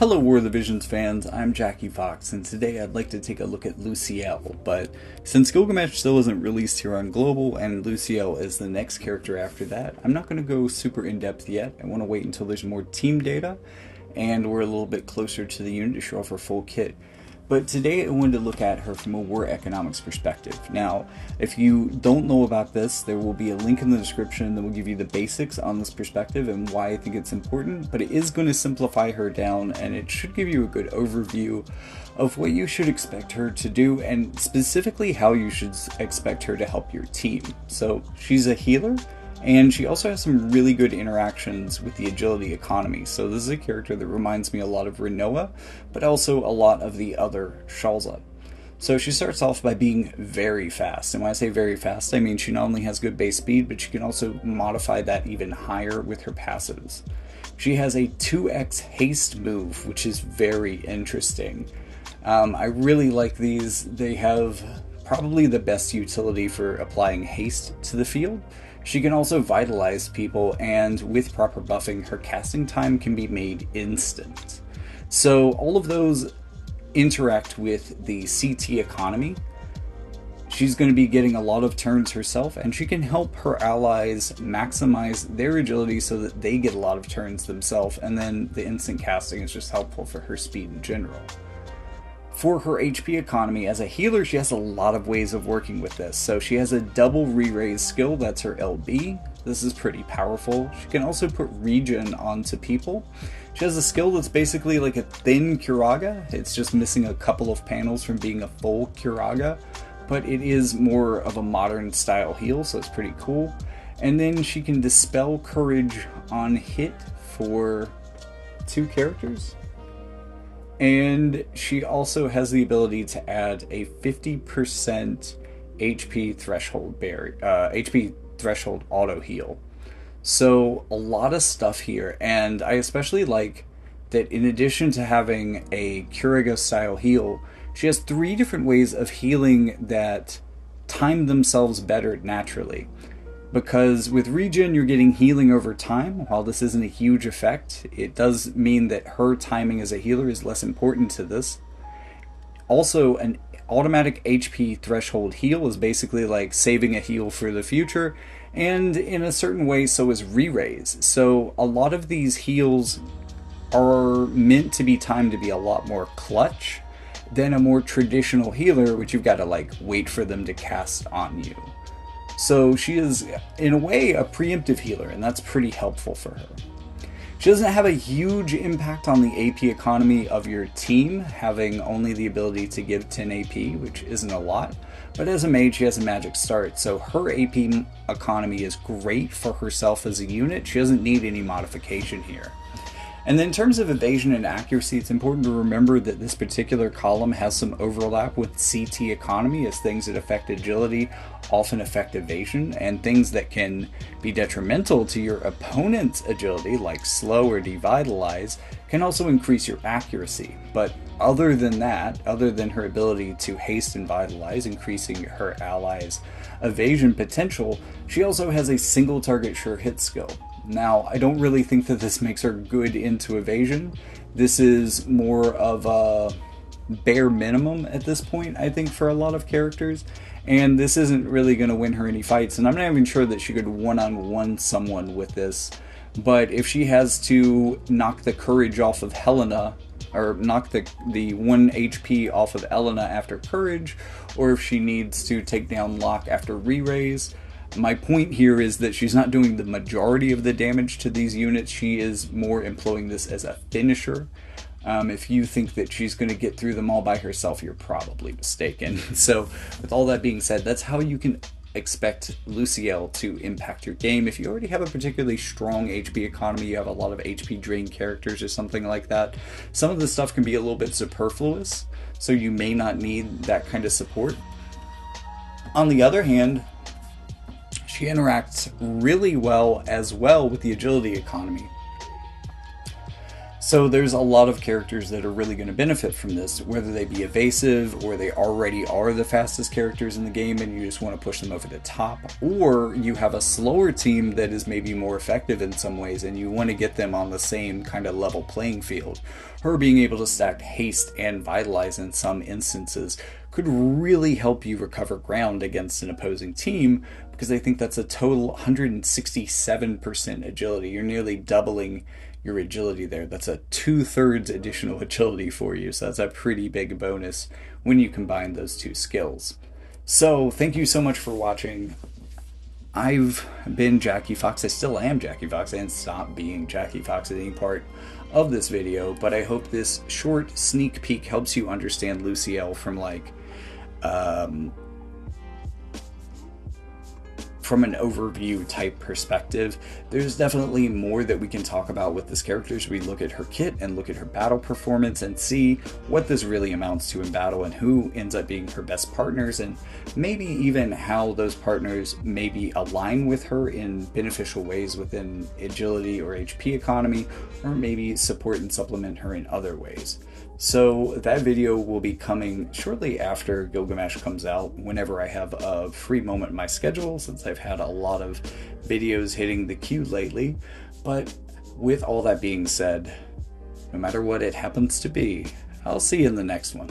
Hello War of the Visions fans, I'm Jackie Fox, and today I'd like to take a look at Lucielle, but since Gilgamesh still isn't released here on Global, and Lucielle is the next character after that, I'm not going to go super in-depth yet. I want to wait until there's more team data, and we're a little bit closer to the unit to show off her full kit. But today I wanted to look at her from a war economics perspective. Now, if you don't know about this, there will be a link in the description that will give you the basics on this perspective and why I think it's important, but it is going to simplify her down and it should give you a good overview of what you should expect her to do and specifically how you should expect her to help your team. So she's a healer, and she also has some really good interactions with the agility economy. So this is a character that reminds me a lot of Rinoa, but also a lot of the other Shalza. So she starts off by being very fast. And when I say very fast, I mean she not only has good base speed, but she can also modify that even higher with her passives. She has a 2x haste move, which is very interesting. I really like these. They have probably the best utility for applying haste to the field. She can also vitalize people, and with proper buffing, her casting time can be made instant. So all of those interact with the CT economy. She's going to be getting a lot of turns herself, and she can help her allies maximize their agility so that they get a lot of turns themselves, and then the instant casting is just helpful for her speed in general. For her HP economy, as a healer, she has a lot of ways of working with this. So she has a double re-raise skill, that's her LB. This is pretty powerful. She can also put regen onto people. She has a skill that's basically like a thin Curaga. It's just missing a couple of panels from being a full Curaga, but it is more of a modern style heal, so it's pretty cool. And then she can dispel courage on hit for 2 characters. And she also has the ability to add a 50% HP threshold auto heal. So a lot of stuff here, and I especially like that in addition to having a Curaga style heal, she has 3 different ways of healing that time themselves better naturally. Because with regen, you're getting healing over time. While this isn't a huge effect, it does mean that her timing as a healer is less important to this. Also, an automatic HP threshold heal is basically like saving a heal for the future, and in a certain way, so is re-raise. So a lot of these heals are meant to be timed to be a lot more clutch than a more traditional healer, which you've got to like wait for them to cast on you. So she is, in a way, a preemptive healer, and that's pretty helpful for her. She doesn't have a huge impact on the AP economy of your team, having only the ability to give 10 AP, which isn't a lot. But as a mage, she has a magic start, so her AP economy is great for herself as a unit. She doesn't need any modification here. And then in terms of evasion and accuracy, it's important to remember that this particular column has some overlap with CT economy, as things that affect agility often affect evasion, and things that can be detrimental to your opponent's agility, like slow or devitalize, can also increase your accuracy. But other than that, other than her ability to haste and vitalize, increasing her allies' evasion potential, she also has a single target sure hit skill. Now, I don't really think that this makes her good into evasion. This is more of a bare minimum at this point, I think, for a lot of characters. And this isn't really going to win her any fights. And I'm not even sure that she could one-on-one someone with this. But if she has to knock the courage off of Helena, or knock the 1 HP off of Elena after courage, or if she needs to take down Locke after re-raise, my point here is that she's not doing the majority of the damage to these units. She is more employing this as a finisher. If you think that she's going to get through them all by herself, you're probably mistaken. So with all that being said, that's how you can expect Lucielle to impact your game. If you already have a particularly strong HP economy, you have a lot of HP drain characters or something like that, some of the stuff can be a little bit superfluous, so you may not need that kind of support. On the other hand, she interacts really well as well with the agility economy. So there's a lot of characters that are really going to benefit from this, whether they be evasive or they already are the fastest characters in the game and you just want to push them over the top, or you have a slower team that is maybe more effective in some ways and you want to get them on the same kind of level playing field. Her being able to stack haste and vitalize in some instances could really help you recover ground against an opposing team, because I think that's a total 167% agility. You're nearly doubling your agility there. That's a 2/3 additional agility for you, so that's a pretty big bonus when you combine those two skills. So thank you so much for watching. I've been Jackie Fox. I still am Jackie Fox. I didn't stop being Jackie Fox at any part of this video, but I hope this short sneak peek helps you understand Lucielle from from an overview type perspective. There's definitely more that we can talk about with this character as we look at her kit and look at her battle performance and see what this really amounts to in battle and who ends up being her best partners, and maybe even how those partners maybe align with her in beneficial ways within agility or HP economy, or maybe support and supplement her in other ways. So that video will be coming shortly after Gilgamesh comes out, whenever I have a free moment in my schedule, since I've had a lot of videos hitting the queue lately. But with all that being said, no matter what it happens to be, I'll see you in the next one.